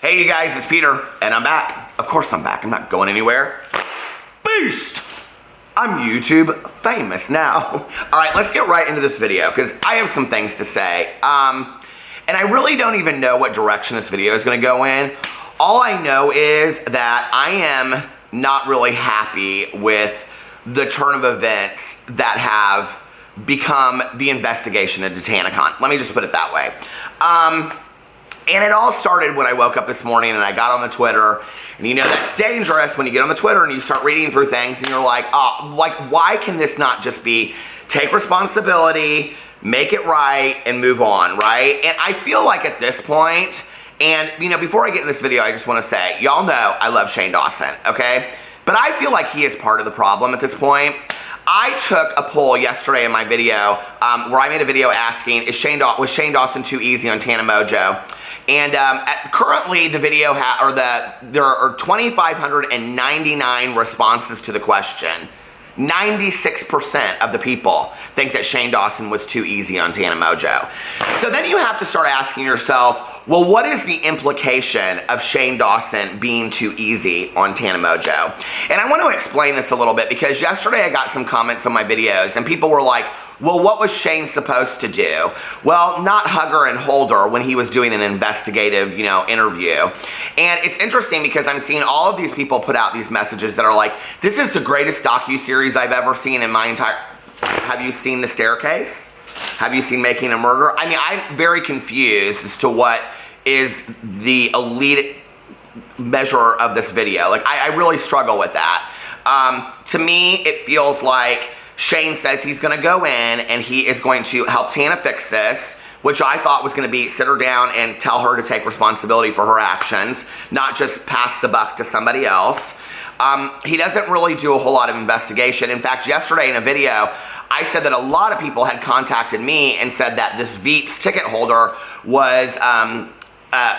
Hey you guys, it's Peter, and I'm back. Of course I'm back, I'm not going anywhere. Beast! I'm YouTube famous now. All right, let's get right into this video, because I have some things to say. And I really don't even know what direction this video is gonna go in. All I know is that I am not really happy with the turn of events that have become the investigation into Tanacon. Let me just put it that way. And it all started when I woke up this morning and I got on the Twitter. And you know that's dangerous when you get on the Twitter and you start reading through things and you're like, oh, like why can this not just be take responsibility, make it right, and move on, right? And I feel like at this point, and you know, before I get in this video, I just want to say, y'all know I love Shane Dawson, okay? But I feel like he is part of the problem at this point. I took a poll yesterday in my video where I made a video asking, was Shane Dawson too easy on Tana Mongeau? And currently the video there are 2,599 responses to the question. 96% of the people think that Shane Dawson was too easy on Tana Mongeau. So then you have to start asking yourself, well, what is the implication of Shane Dawson being too easy on Tana Mongeau? And I want to explain this a little bit because yesterday I got some comments on my videos and people were like, well, what was Shane supposed to do? Well, not hug her and hold her when he was doing an investigative, interview. And it's interesting because I'm seeing all of these people put out these messages that are like, this is the greatest docuseries I've ever seen in my entire... Have you seen The Staircase? Have you seen Making a Murderer? I mean, I'm very confused as to what is the elite measure of this video. Like, I really struggle with that. To me, it feels like Shane says he's going to go in and he is going to help Tana fix this, which I thought was going to be sit her down and tell her to take responsibility for her actions, not just pass the buck to somebody else. He doesn't really do a whole lot of investigation. In fact, yesterday in a video, I said that a lot of people had contacted me and said that this Veeps ticket holder was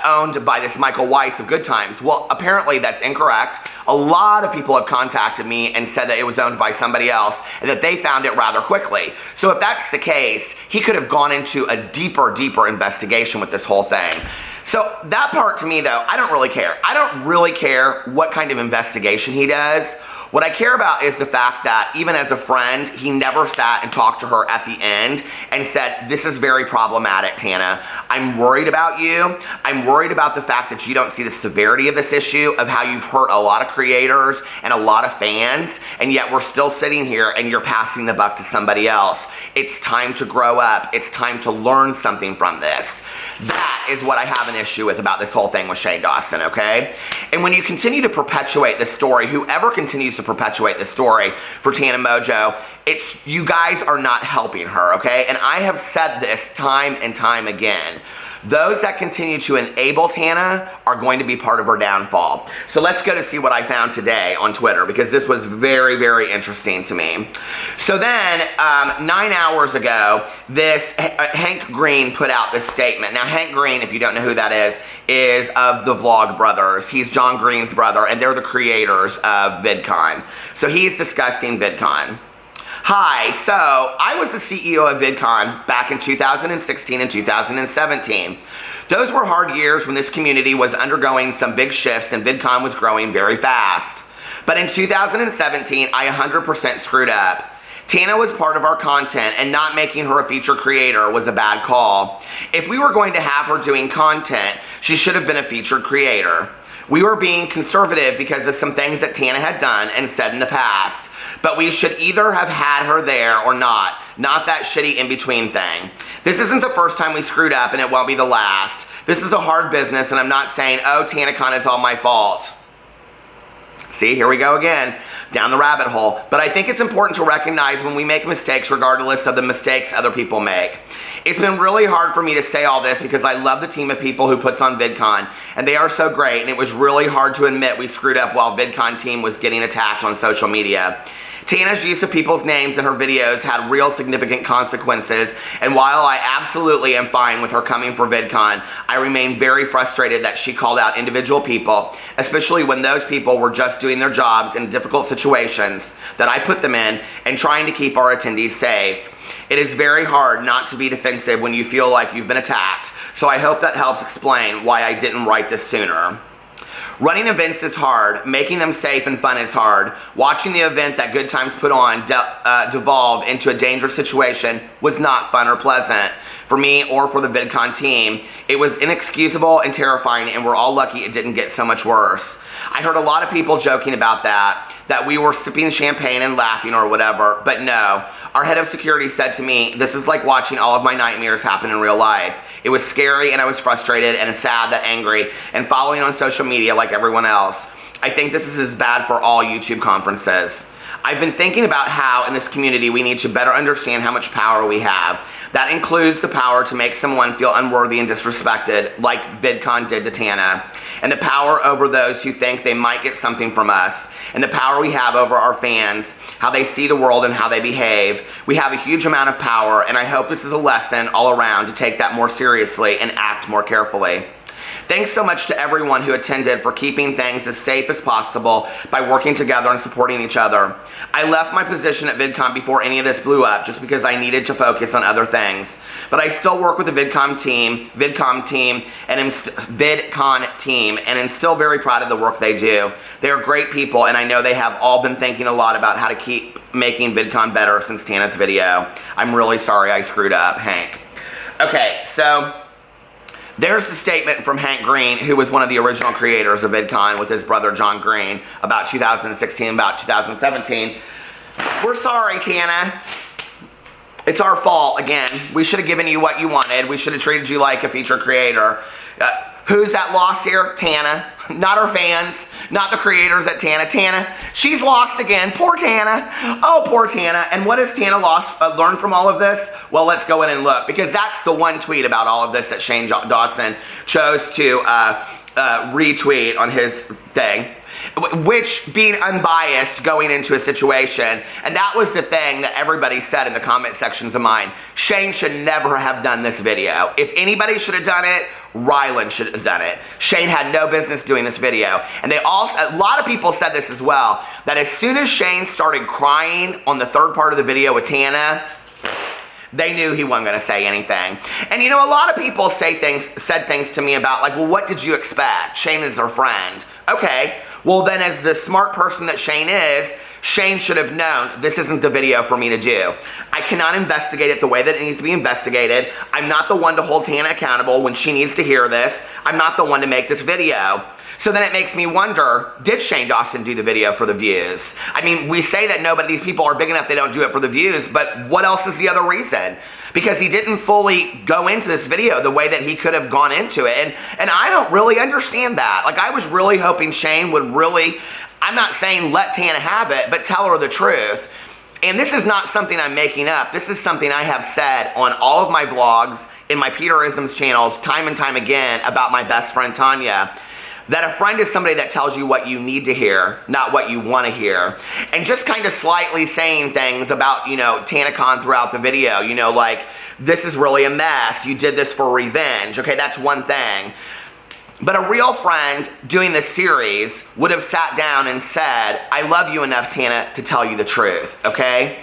owned by this Michael Weiss of Good Times. Well, apparently that's incorrect. A lot of people have contacted me and said that it was owned by somebody else and that they found it rather quickly. So if that's the case, he could have gone into a deeper investigation with this whole thing. So that part to me though, I don't really care. I don't really care what kind of investigation he does. What I care about is the fact that even as a friend, he never sat and talked to her at the end and said, this is very problematic, Tana. I'm worried about you. I'm worried about the fact that you don't see the severity of this issue, of how you've hurt a lot of creators and a lot of fans, and yet we're still sitting here and you're passing the buck to somebody else. It's time to grow up. It's time to learn something from this. That is what I have an issue with about this whole thing with Shane Dawson, okay? And when you continue to perpetuate this story, whoever continues to perpetuate this story for Tana Mongeau, you guys are not helping her, okay? And I have said this time and time again. Those that continue to enable Tana are going to be part of her downfall. So let's go to see what I found today on Twitter because this was very interesting to me. So then, 9 hours ago, this Hank Green put out this statement. Now, Hank Green, if you don't know who that is of the Vlog Brothers. He's John Green's brother, and they're the creators of VidCon. So he's discussing VidCon. Hi, so I was the CEO of VidCon back in 2016 and 2017. Those were hard years when this community was undergoing some big shifts and VidCon was growing very fast. But in 2017, I 100% screwed up. Tana was part of our content and not making her a feature creator was a bad call. If we were going to have her doing content, she should have been a featured creator. We were being conservative because of some things that Tana had done and said in the past. But we should either have had her there or not that shitty in-between thing. This isn't the first time we screwed up and it won't be the last. This is a hard business and I'm not saying, oh, Tanacon, it's all my fault. See, here we go again, down the rabbit hole. But I think it's important to recognize when we make mistakes regardless of the mistakes other people make. It's been really hard for me to say all this because I love the team of people who puts on VidCon, and they are so great, and it was really hard to admit we screwed up while VidCon team was getting attacked on social media. Tana's use of people's names in her videos had real significant consequences, and while I absolutely am fine with her coming for VidCon, I remain very frustrated that she called out individual people, especially when those people were just doing their jobs in difficult situations that I put them in and trying to keep our attendees safe. It is very hard not to be defensive when you feel like you've been attacked, so I hope that helps explain why I didn't write this sooner. Running events is hard. Making them safe and fun is hard. Watching the event that Good Times put on devolve into a dangerous situation was not fun or pleasant for me or for the VidCon team. It was inexcusable and terrifying, and we're all lucky it didn't get so much worse. I heard a lot of people joking about that we were sipping champagne and laughing or whatever, but no. Our head of security said to me, this is like watching all of my nightmares happen in real life. It was scary and I was frustrated and sad that angry and following on social media like everyone else. I think this is as bad for all YouTube conferences. I've been thinking about how in this community we need to better understand how much power we have. That includes the power to make someone feel unworthy and disrespected, like VidCon did to Tana, and the power over those who think they might get something from us, and the power we have over our fans, how they see the world and how they behave. We have a huge amount of power, and I hope this is a lesson all around to take that more seriously and act more carefully. Thanks so much to everyone who attended for keeping things as safe as possible by working together and supporting each other. I left my position at VidCon before any of this blew up just because I needed to focus on other things. But I still work with the VidCon team, and am still very proud of the work they do. They are great people, and I know they have all been thinking a lot about how to keep making VidCon better since Tana's video. I'm really sorry I screwed up, Hank. Okay, so there's the statement from Hank Green, who was one of the original creators of VidCon with his brother John Green about 2016, about 2017. We're sorry, Tana. It's our fault, again. We should have given you what you wanted. We should have treated you like a feature creator. Who's at loss here? Tana. Not our fans. Not the creators at Tana. Tana, she's lost again. Poor Tana. Oh, poor Tana. And what has Tana learned from all of this? Well, let's go in and look, because that's the one tweet about all of this that Shane Dawson chose to retweet on his thing, which being unbiased going into a situation, and that was the thing that everybody said in the comment sections of mine. Shane should never have done this video. If anybody should have done it, Ryland should have done it. Shane had no business doing this video. And a lot of people said this as well, that as soon as Shane started crying on the third part of the video with Tana, they knew he wasn't going to say anything. And you know, a lot of people said things to me about like, well, what did you expect? Shane is her friend. Okay, well then as the smart person that Shane is, Shane should have known this isn't the video for me to do. I cannot investigate it the way that it needs to be investigated. I'm not the one to hold Tana accountable when she needs to hear this. I'm not the one to make this video. So then it makes me wonder, did Shane Dawson do the video for the views? I mean, we say that these people are big enough they don't do it for the views, but what else is the other reason? Because he didn't fully go into this video the way that he could have gone into it. And I don't really understand that. Like, I was really hoping Shane would really, I'm not saying let Tana have it, but tell her the truth. And this is not something I'm making up. This is something I have said on all of my vlogs, in my Peterisms channels, time and time again about my best friend Tanya. That a friend is somebody that tells you what you need to hear, not what you want to hear. And just kind of slightly saying things about, you know, Tanacon throughout the video, you know, like, this is really a mess, you did this for revenge. Okay, that's one thing. But a real friend doing this series would have sat down and said, I love you enough, Tana, to tell you the truth, okay?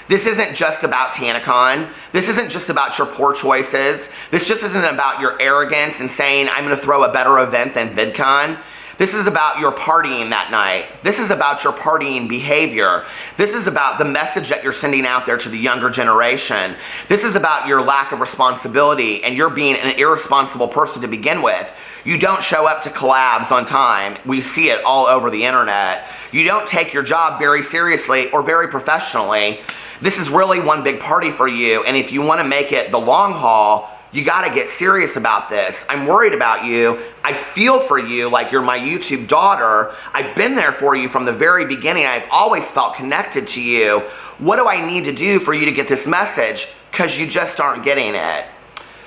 This isn't just about Tanacon. This isn't just about your poor choices. This just isn't about your arrogance and saying, I'm going to throw a better event than VidCon. This is about your partying that night. This is about your partying behavior. This is about the message that you're sending out there to the younger generation. This is about your lack of responsibility and you're being an irresponsible person to begin with. You don't show up to collabs on time. We see it all over the internet. You don't take your job very seriously or very professionally. This is really one big party for you, and if you want to make it the long haul, you got to get serious about this. I'm worried about you. I feel for you like you're my YouTube daughter. I've been there for you from the very beginning. I've always felt connected to you. What do I need to do for you to get this message? Because you just aren't getting it.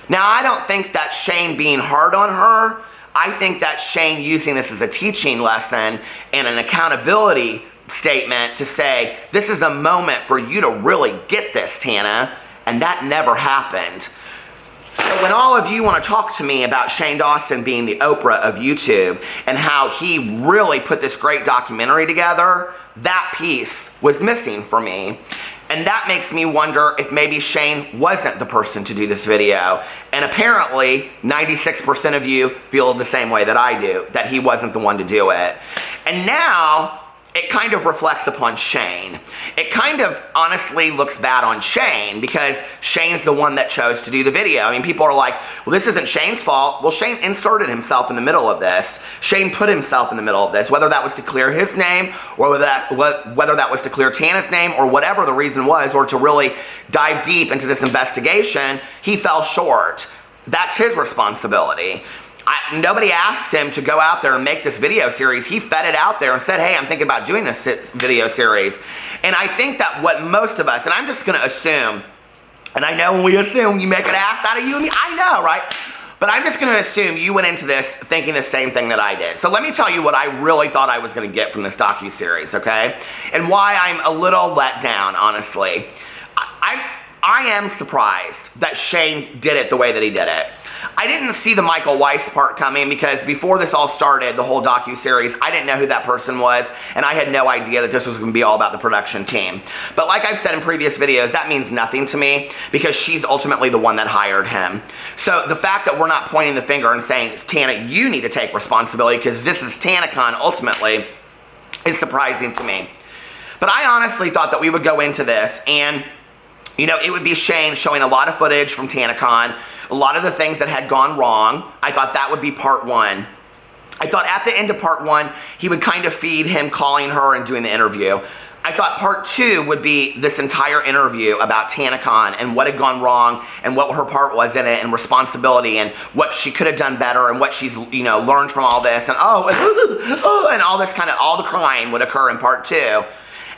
Now, I don't think that's Shane being hard on her. I think that's Shane using this as a teaching lesson and an accountability statement to say, this is a moment for you to really get this, Tana, and that never happened. So when all of you want to talk to me about Shane Dawson being the Oprah of YouTube and how he really put this great documentary together, that piece was missing for me. And that makes me wonder if maybe Shane wasn't the person to do this video. And apparently, 96% of you feel the same way that I do, that he wasn't the one to do it. And now, it kind of reflects upon Shane. It kind of honestly looks bad on Shane because Shane's the one that chose to do the video. I mean, people are like, well, this isn't Shane's fault. Well, Shane inserted himself in the middle of this. Shane put himself in the middle of this, whether that was to clear his name or whether that was to clear Tana's name or whatever the reason was, or to really dive deep into this investigation, he fell short. That's his responsibility. Nobody asked him to go out there and make this video series. He fed it out there and said, hey, I'm thinking about doing this video series. And I think that what most of us, and I'm just going to assume, and I know when we assume you make an ass out of you and me, I know, right? But I'm just going to assume you went into this thinking the same thing that I did. So let me tell you what I really thought I was going to get from this docuseries, okay? And why I'm a little let down, honestly. I am surprised that Shane did it the way that he did it. I didn't see the Michael Weiss part coming because before this all started, the whole docuseries, I didn't know who that person was, and I had no idea that this was going to be all about the production team. But like I've said in previous videos, that means nothing to me because she's ultimately the one that hired him. So the fact that we're not pointing the finger and saying, Tana, you need to take responsibility because this is Tanacon ultimately, is surprising to me. But I honestly thought that we would go into this and, you know, it would be Shane showing a lot of footage from Tanacon, a lot of the things that had gone wrong. I thought that would be part one. I thought at the end of part one, he would kind of feed him calling her and doing the interview. I thought part two would be this entire interview about Tanacon and what had gone wrong and what her part was in it and responsibility and what she could have done better and what she's, you know, learned from all this and and all this kind of, all the crying would occur in part two.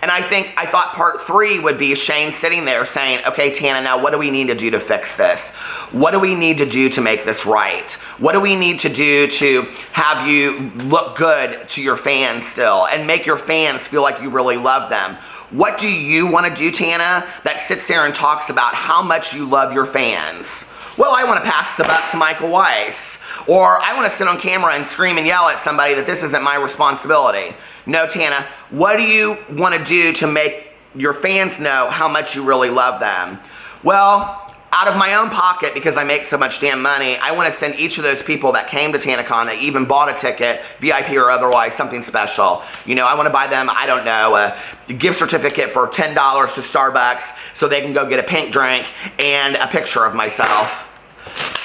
And I thought part three would be Shane sitting there saying, okay, Tana, now what do we need to do to fix this? What do we need to do to make this right? What do we need to do to have you look good to your fans still and make your fans feel like you really love them? What do you want to do, Tana, that sits there and talks about how much you love your fans? Well, I want to pass the buck to Michael Weiss. Or I want to sit on camera and scream and yell at somebody that this isn't my responsibility. No, Tana, what do you want to do to make your fans know how much you really love them? Well, out of my own pocket, because I make so much damn money, I want to send each of those people that came to Tanacon, that even bought a ticket, VIP or otherwise, something special. You know, I want to buy them, I don't know, a gift certificate for $10 to Starbucks so they can go get a pink drink and a picture of myself.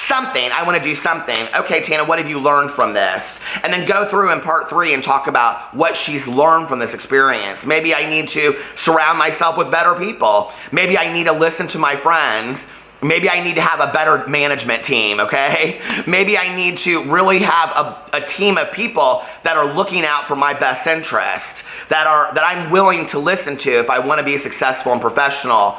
Something, I want to do something. Okay, Tana, what have you learned from this? And then go through in part three and talk about what she's learned from this experience. Maybe I need to surround myself with better people. Maybe I need to listen to my friends. Maybe I need to have a better management team, okay? Maybe I need to really have a team of people that are looking out for my best interest, that I'm willing to listen to if I want to be successful and professional.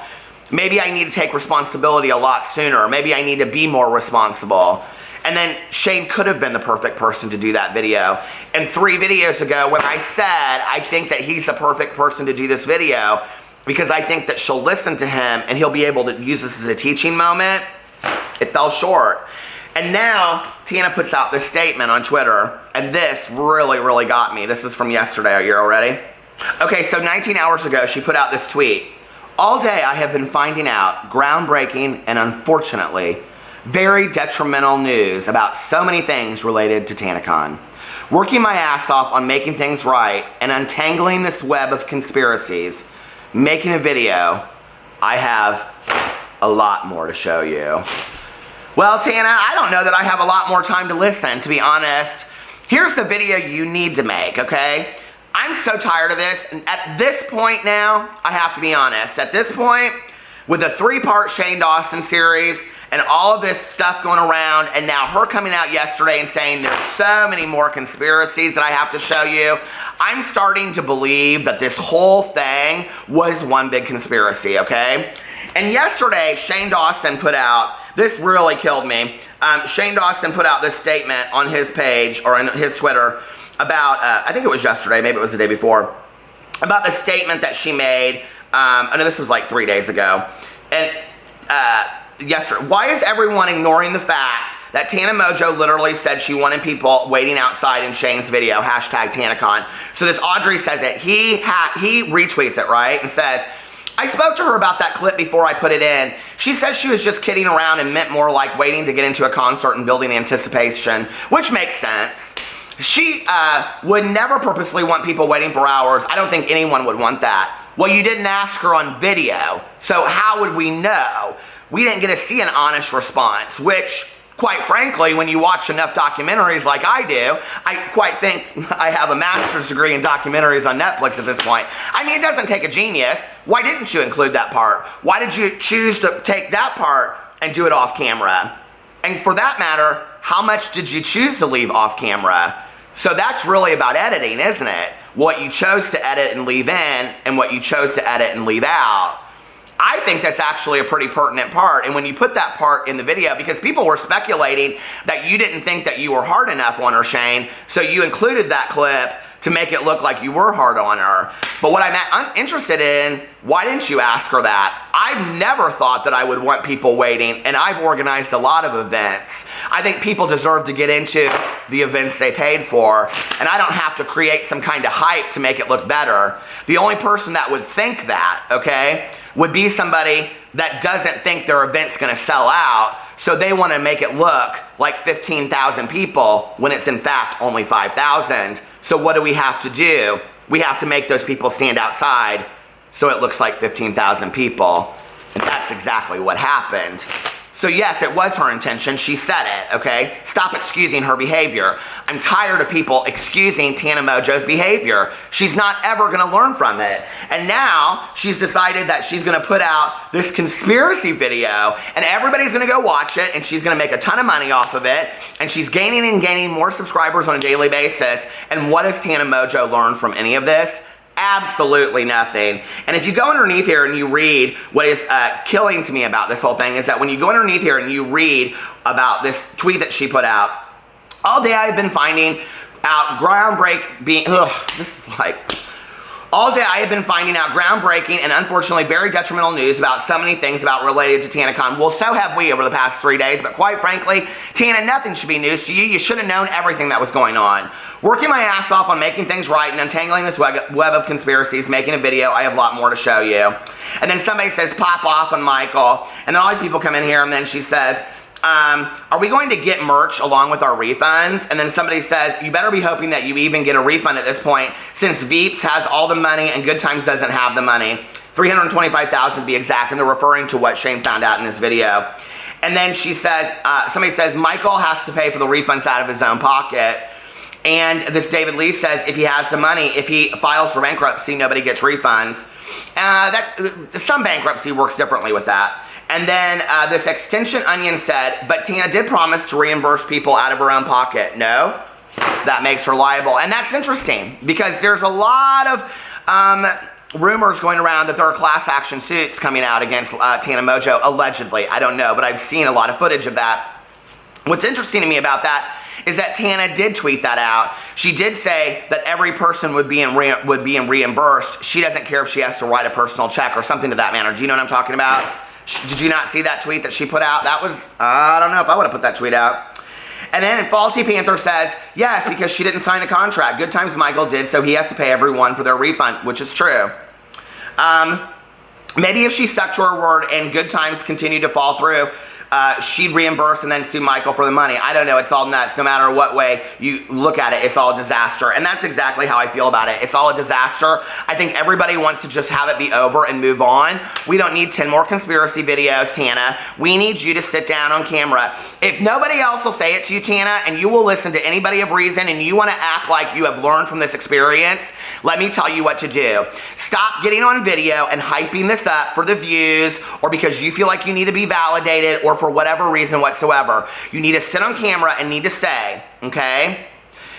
Maybe I need to take responsibility a lot sooner. Maybe I need to be more responsible. And then Shane could have been the perfect person to do that video. And 3 videos ago when I said I think that he's the perfect person to do this video because I think that she'll listen to him and he'll be able to use this as a teaching moment, it fell short. And now Tana puts out this statement on Twitter, and this really, really got me. This is from yesterday. Are you all ready? Okay, so 19 hours ago she put out this tweet. All day I have been finding out groundbreaking and unfortunately very detrimental news about so many things related to Tanacon. Working my ass off on making things right and untangling this web of conspiracies, making a video, I have a lot more to show you. Well, Tana, I don't know that I have a lot more time to listen, to be honest. Here's the video you need to make, okay? I'm so tired of this, and at this point now, I have to be honest, at this point, with a 3-part Shane Dawson series, and all of this stuff going around, and now her coming out yesterday and saying there's so many more conspiracies that I have to show you, I'm starting to believe that this whole thing was one big conspiracy, okay? And yesterday, Shane Dawson put out, this really killed me, Shane Dawson put out this statement on his page, or on his Twitter, about, I think it was yesterday, maybe it was the day before, about the statement that she made, I know this was like 3 days ago, and yesterday, why is everyone ignoring the fact that Tana Mongeau literally said she wanted people waiting outside in Shane's video, hashtag Tanacon. So this Audrey says it, he retweets it, right, and says, I spoke to her about that clip before I put it in. She said she was just kidding around and meant more like waiting to get into a concert and building anticipation, which makes sense. She would never purposely want people waiting for hours. I don't think anyone would want that. Well, you didn't ask her on video, so how would we know? We didn't get to see an honest response, which, quite frankly, when you watch enough documentaries like I do, I quite think I have a master's degree in documentaries on Netflix at this point. I mean, it doesn't take a genius. Why didn't you include that part? Why did you choose to take that part and do it off camera? And for that matter, how much did you choose to leave off camera? So that's really about editing, isn't it? What you chose to edit and leave in and what you chose to edit and leave out. I think that's actually a pretty pertinent part. And when you put that part in the video, because people were speculating that you didn't think that you were hard enough on her, Shane, so you included that clip to make it look like you were hard on her. But what I'm interested in, why didn't you ask her that? I've never thought that I would want people waiting, and I've organized a lot of events. I think people deserve to get into the events they paid for, and I don't have to create some kind of hype to make it look better. The only person that would think that, okay, would be somebody that doesn't think their event's gonna sell out, so they wanna make it look like 15,000 people when it's in fact only 5,000. So what do we have to do? We have to make those people stand outside so it looks like 15,000 people. And that's exactly what happened. So yes, it was her intention. She said it, okay? Stop excusing her behavior. I'm tired of people excusing Tana Mongeau's behavior. She's not ever gonna learn from it. And now she's decided that she's gonna put out this conspiracy video and everybody's gonna go watch it and she's gonna make a ton of money off of it and she's gaining and gaining more subscribers on a daily basis. And what has Tana Mongeau learned from any of this? Absolutely nothing. And if you go underneath here and you read, what is killing to me about this whole thing is that when you go underneath here and you read about this tweet that she put out, all day I've been finding out all day I have been finding out groundbreaking and unfortunately very detrimental news about so many things about related to Tanacon. Well, so have we over the past 3 days, but quite frankly, Tana, nothing should be news to you. You should have known everything that was going on. Working my ass off on making things right and untangling this web of conspiracies, making a video, I have a lot more to show you. And then somebody says, pop off on Michael. And then all these people come in here and then she says, are we going to get merch along with our refunds? And then somebody says, you better be hoping that you even get a refund at this point since Veeps has all the money and Good Times doesn't have the money. $325,000 to be exact, and they're referring to what Shane found out in this video. And then she says, somebody says, Michael has to pay for the refunds out of his own pocket. And this David Lee says, if he has the money, if he files for bankruptcy, nobody gets refunds. Some bankruptcy works differently with that. And then this Extension Onion said, but Tana did promise to reimburse people out of her own pocket. No, that makes her liable. And that's interesting because there's a lot of rumors going around that there are class action suits coming out against Tana Mongeau, allegedly. I don't know, but I've seen a lot of footage of that. What's interesting to me about that is that Tana did tweet that out. She did say that every person would be reimbursed. She doesn't care if she has to write a personal check or something to that manner. Do you know what I'm talking about? Did you not see that tweet that she put out? That was, I don't know if I would have put that tweet out. And then Faulty Panther says, yes, because she didn't sign a contract. Good Times Michael did, so he has to pay everyone for their refund, which is true. Maybe if she stuck to her word and Good Times continued to fall through, she'd reimburse and then sue Michael for the money. I don't know. It's all nuts. No matter what way you look at it, it's all a disaster. And that's exactly how I feel about it. It's all a disaster. I think everybody wants to just have it be over and move on. We don't need 10 more conspiracy videos, Tana. We need you to sit down on camera. If nobody else will say it to you, Tana, and you will listen to anybody of reason and you want to act like you have learned from this experience, let me tell you what to do. Stop getting on video and hyping this up for the views or because you feel like you need to be validated or for whatever reason whatsoever. You need to sit on camera and need to say, okay,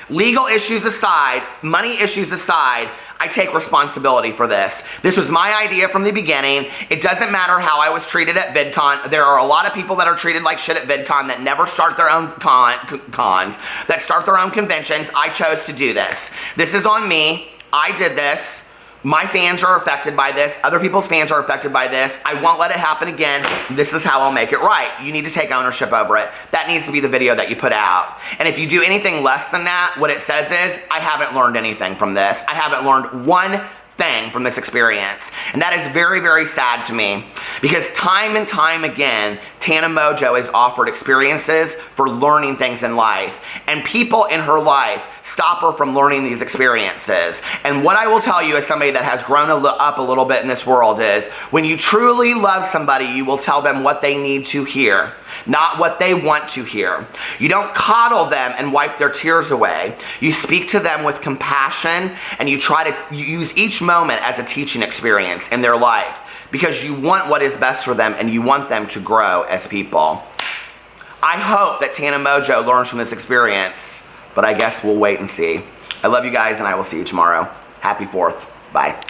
legal issues aside, money issues aside, I take responsibility for this. This was my idea from the beginning. It doesn't matter how I was treated at VidCon. There are a lot of people that are treated like shit at VidCon that never start their own cons, that start their own conventions. I chose to do this. This is on me. I did this. My fans are affected by this. Other people's fans are affected by this. I won't let it happen again. This is how I'll make it right. You need to take ownership over it. That needs to be the video that you put out. And if you do anything less than that, what it says is, I haven't learned anything from this. I haven't learned one thing from this experience. And that is very, very sad to me, because time and time again, Tana Mongeau has offered experiences for learning things in life. And people in her life stop her from learning these experiences. And what I will tell you as somebody that has grown up a little bit in this world is, when you truly love somebody, you will tell them what they need to hear, not what they want to hear. You don't coddle them and wipe their tears away. You speak to them with compassion, and you try to use each moment as a teaching experience in their life, because you want what is best for them and you want them to grow as people. I hope that Tana Mongeau learns from this experience, but I guess we'll wait and see. I love you guys, and I will see you tomorrow. Happy 4th. Bye.